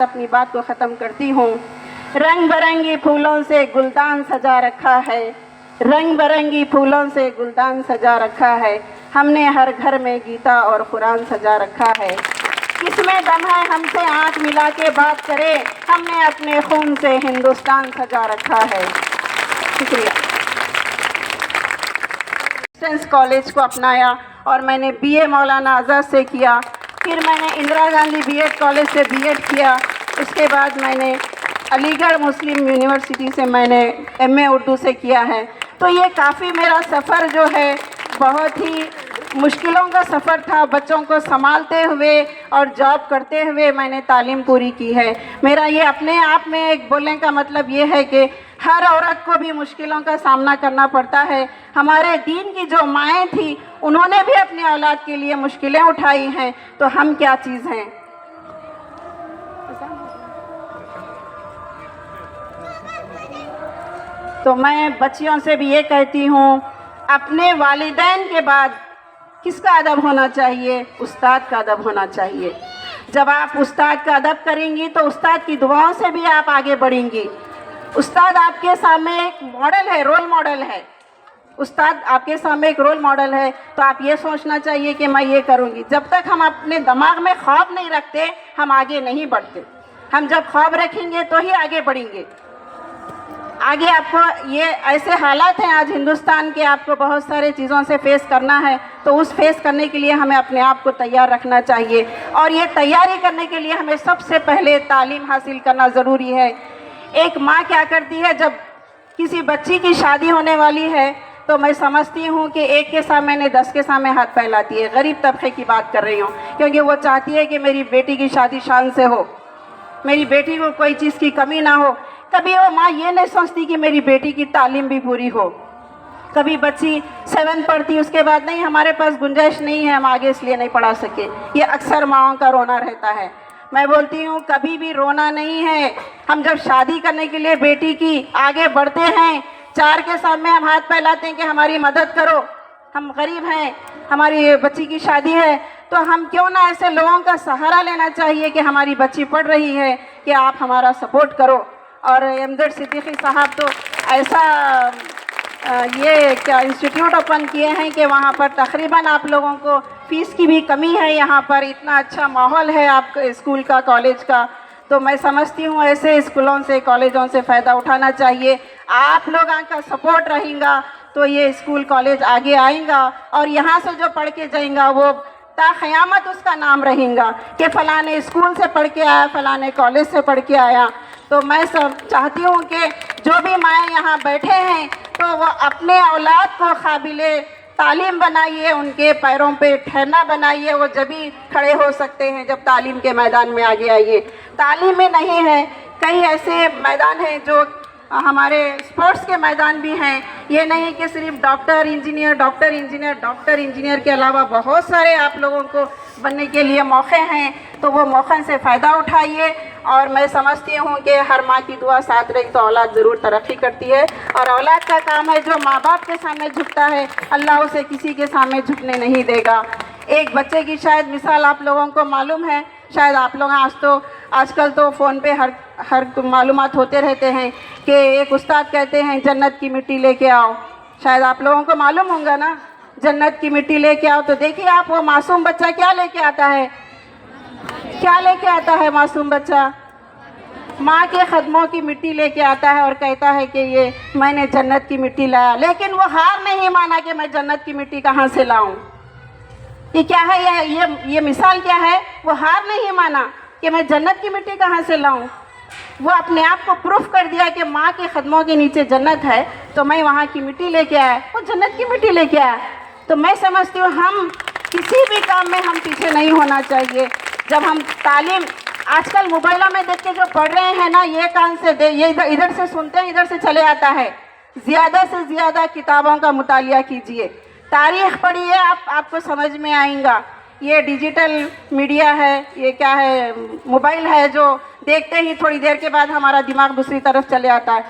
اپنی بات کو ختم کرتی ہوں۔ رنگ برنگی پھولوں سے گلدان سجا رکھا ہے، رنگ برنگی پھولوں سے گلدان سجا رکھا ہے، ہم نے ہر گھر میں گیتا اور قرآن سجا رکھا ہے۔ کس میں دم ہے ہم سے آنکھ ملا کے بات کرے، ہم نے اپنے خون سے ہندوستان سجا رکھا ہے۔ شکریہ۔ ڈسٹنس کالج کو اپنایا اور میں نے بی اے مولانا آزاد سے کیا، پھر میں نے Indira Gandhi B Ed college سے بی ایڈ کیا، اس کے بعد میں نے علی گڑھ مسلم یونیورسٹی سے میں نے ایم اے اردو سے کیا ہے۔ تو یہ کافی میرا سفر جو ہے بہت ہی مشکلوں کا سفر تھا، بچوں کو سنبھالتے ہوئے اور جاب کرتے ہوئے میں نے تعلیم پوری کی ہے۔ میرا یہ اپنے آپ میں ایک بولنے کا مطلب یہ ہے کہ ہر عورت کو بھی مشکلوں کا سامنا کرنا پڑتا ہے۔ ہمارے دین کی جو مائیں تھیں انہوں نے بھی اپنی اولاد کے لیے مشکلیں اٹھائی ہیں، تو ہم کیا چیز ہیں۔ تو میں بچیوں سے بھی یہ کہتی ہوں، اپنے والدین کے بعد کس کا ادب ہونا چاہیے؟ استاد کا ادب ہونا چاہیے۔ جب آپ استاد کا ادب کریں گی تو استاد کی دعاؤں سے بھی آپ آگے بڑھیں گی۔ استاد آپ کے سامنے ایک ماڈل ہے، رول ماڈل ہے۔ استاد آپ کے سامنے ایک رول ماڈل ہے، تو آپ یہ سوچنا چاہیے کہ میں یہ کروں گی۔ جب تک ہم اپنے دماغ میں خواب نہیں رکھتے ہم آگے نہیں بڑھتے۔ ہم جب خواب رکھیں گے تو ہی آگے بڑھیں گے۔ آگے آپ کو یہ ایسے حالات ہیں آج ہندوستان کے، آپ کو بہت سارے چیزوں سے فیس کرنا ہے، تو اس فیس کرنے کے لیے ہمیں اپنے آپ کو تیار رکھنا چاہیے، اور یہ تیاری کرنے کے لیے ہمیں سب سے پہلے تعلیم حاصل کرنا ضروری ہے۔ ایک ماں کیا کرتی ہے، جب کسی بچی کی شادی ہونے والی ہے تو میں سمجھتی ہوں کہ ایک کے سامنے نے 10 کے سامنے ہاتھ پھیلاتی ہے۔ غریب طبقے کی بات کر رہی ہوں، کیونکہ وہ چاہتی ہے کہ میری بیٹی کی شادی شان سے ہو، میری بیٹی کو کوئی چیز کی کمی نہ ہو۔ کبھی وہ ماں یہ نہیں سوچتی کہ میری بیٹی کی تعلیم بھی پوری ہو۔ کبھی بچی 7 پڑھتی، اس کے بعد نہیں ہمارے پاس گنجائش نہیں ہے، ہم آگے اس لیے نہیں پڑھا سکے۔ یہ اکثر ماؤں کا رونا رہتا ہے۔ میں بولتی ہوں کبھی بھی رونا نہیں ہے۔ ہم جب شادی کرنے کے لیے بیٹی کی آگے بڑھتے ہیں، 4 کے سامنے ہم ہاتھ پھیلاتے ہیں کہ ہماری مدد کرو، ہم غریب ہیں، ہماری بچی کی شادی ہے، تو ہم کیوں نہ ایسے لوگوں کا سہارا لینا چاہیے کہ ہماری بچی پڑھ رہی ہے، کہ آپ ہمارا سپورٹ کرو۔ اور امجد صدیقی صاحب تو ایسا یہ کیا انسٹیٹیوٹ اوپن کیے ہیں کہ وہاں پر تقریباً آپ لوگوں کو فیس کی بھی کمی ہے، یہاں پر اتنا اچھا ماحول ہے آپ کے اسکول کا، کالج کا۔ تو میں سمجھتی ہوں ایسے اسکولوں سے، کالجوں سے فائدہ اٹھانا چاہیے۔ آپ لوگوں کا سپورٹ رہے گا تو یہ اسکول کالج آگے آئیں گا، اور یہاں سے جو پڑھ کے جائیں گا وہ تا قیامت اس کا نام رہیں گا کہ فلاں اسکول سے پڑھ کے آیا، فلاں کالج سے پڑھ کے آیا۔ تو میں چاہتی ہوں کہ جو بھی مائیں یہاں بیٹھے ہیں تو وہ اپنے اولاد کو قابل تعلیم بنائیے، ان کے پیروں پہ ٹھہرنا بنائیے۔ وہ جبھی کھڑے ہو سکتے ہیں جب تعلیم کے میدان میں آگے آئیے۔ تعلیم میں نہیں ہے، کئی ایسے میدان ہیں جو ہمارے اسپورٹس کے میدان بھی ہیں۔ یہ نہیں کہ صرف doctor engineer, doctor engineer, doctor engineer کے علاوہ بہت سارے آپ لوگوں کو بننے کے لیے موقع ہیں، تو وہ موقع سے فائدہ اٹھائیے۔ اور میں سمجھتی ہوں کہ ہر ماں کی دعا ساتھ رہی تو اولاد ضرور ترقی کرتی ہے، اور اولاد کا کام ہے جو ماں باپ کے سامنے جھکتا ہے اللہ اسے کسی کے سامنے جھکنے نہیں دے گا۔ ایک بچے کی شاید مثال آپ لوگوں کو معلوم ہے، شاید آپ لوگ آج کل تو فون پہ ہر معلومات ہوتے رہتے ہیں کہ ایک استاد کہتے ہیں جنت کی مٹی لے کے آؤ، شاید آپ لوگوں کو معلوم ہوگا نا، جنت کی مٹی لے کے آؤ۔ تو دیکھیے آپ وہ معصوم بچہ کیا لے کے آتا ہے، کیا لے کے آتا ہے معصوم بچہ؟ ماں کے قدموں کی مٹی لے کے آتا ہے اور کہتا ہے کہ یہ میں نے جنت کی مٹی لایا، لیکن وہ ہار نہیں مانا کہ میں جنت کی مٹی کہاں سے لاؤں۔ یہ کیا ہے، یہ مثال کیا ہے؟ وہ ہار نہیں مانا کہ میں جنت کی مٹی کہاں سے لاؤں، وہ اپنے آپ کو پروف کر دیا کہ ماں کے قدموں کے نیچے جنت ہے، تو میں وہاں کی مٹی لے کے آیا، وہ جنت کی مٹی لے کے آیا۔ تو میں سمجھتی ہوں ہم کسی بھی کام میں ہم پیچھے نہیں ہونا چاہیے۔ جب ہم تعلیم آج کل موبائلوں میں دیکھ کے جو پڑھ رہے ہیں نا، یہ کان سے یہ ادھر سے سنتے ہیں، ادھر سے چلے آتا ہے۔ زیادہ سے زیادہ کتابوں کا مطالعہ کیجیے، تاریخ پڑھیے، آپ کو سمجھ میں آئیں گا۔ یہ ڈیجیٹل میڈیا ہے، یہ کیا ہے، موبائل ہے، جو دیکھتے ہی تھوڑی دیر کے بعد ہمارا دماغ دوسری طرف چلے آتا ہے۔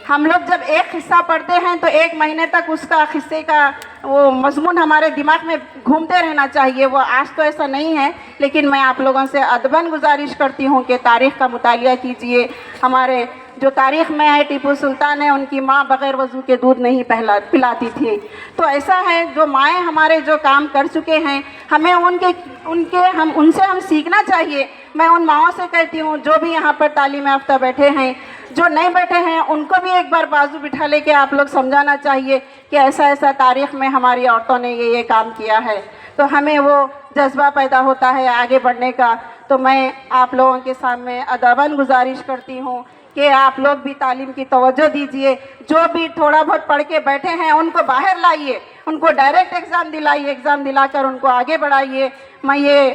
ہم لوگ جب ایک حصہ پڑھتے ہیں تو ایک مہینے تک اس کا حصے کا وہ مضمون ہمارے دماغ میں گھومتے رہنا چاہیے. وہ آج تو ایسا نہیں ہے، لیکن میں آپ لوگوں سے ادباً گزارش کرتی ہوں کہ تاریخ کا مطالعہ کیجئے. ہمارے جو تاریخ میں ہے ٹیپو سلطان ہے، ان کی ماں بغیر وضو کے دودھ نہیں پلاتی تھی. تو ایسا ہے جو مائیں ہمارے جو کام کر چکے ہیں، ہمیں ان سے ہم سیکھنا چاہیے. میں ان ماؤں سے کہتی ہوں جو بھی یہاں پر تعلیم یافتہ بیٹھے ہیں، جو نہیں بیٹھے ہیں، ان کو بھی ایک بار بازو بٹھا لے کے آپ لوگ سمجھانا چاہیے کہ ایسا ایسا تاریخ میں ہماری عورتوں نے یہ کام کیا ہے. تو ہمیں وہ جذبہ پیدا ہوتا ہے آگے بڑھنے کا. تو میں آپ لوگوں کے سامنے ادباً گزارش کرتی ہوں کہ آپ لوگ بھی تعلیم کی توجہ دیجئے. جو بھی تھوڑا بہت پڑھ کے بیٹھے ہیں ان کو باہر لائیے، ان کو ڈائریکٹ ایگزام دلائیے، ایگزام دلا کر ان کو آگے بڑھائیے. میں یہ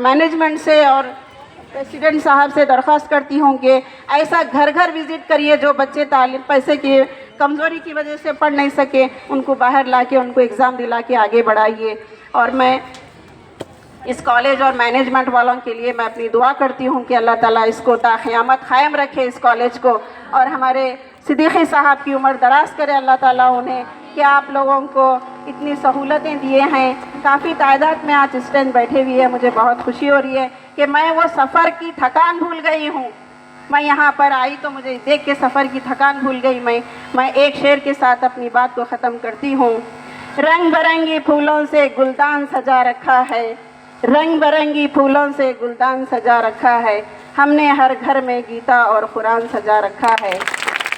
مینجمنٹ سے اور پریزیڈنٹ صاحب سے درخواست کرتی ہوں کہ ایسا گھر گھر وزٹ کریے. جو بچے تعلیم پیسے کی کمزوری کی وجہ سے پڑھ نہیں سکے، ان کو باہر لا کے ان کو ایگزام دلا کے آگے بڑھائیے. اور میں اس کالج اور مینجمنٹ والوں کے لیے میں اپنی دعا کرتی ہوں کہ اللہ تعالیٰ اس کو تا قیامت قائم رکھے اس کالج کو، اور ہمارے صدیقی صاحب کی عمر دراز کرے اللہ تعالیٰ انہیں، کہ آپ لوگوں کو اتنی سہولتیں دیے ہیں. کافی تعداد میں آج اسٹوڈنٹ بیٹھے ہوئے ہیں. مجھے بہت خوشی ہو رہی ہے کہ میں وہ سفر کی تھکان بھول گئی ہوں. میں یہاں پر آئی تو مجھے دیکھ کے سفر کی تھکان بھول گئی. میں ایک شعر کے ساتھ اپنی بات کو ختم کرتی ہوں. رنگ برنگی پھولوں سے گلدان سجا رکھا ہے، رنگ برنگی پھولوں سے گلدان سجا رکھا ہے. ہم نے ہر گھر میں گیتا اور قرآن سجا رکھا ہے.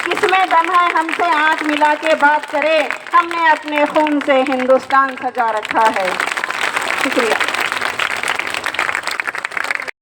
کس میں دم ہے ہم سے آنکھ ملا کے بات کرے، ہم نے اپنے خون سے ہندوستان سجا رکھا ہے. شکریہ.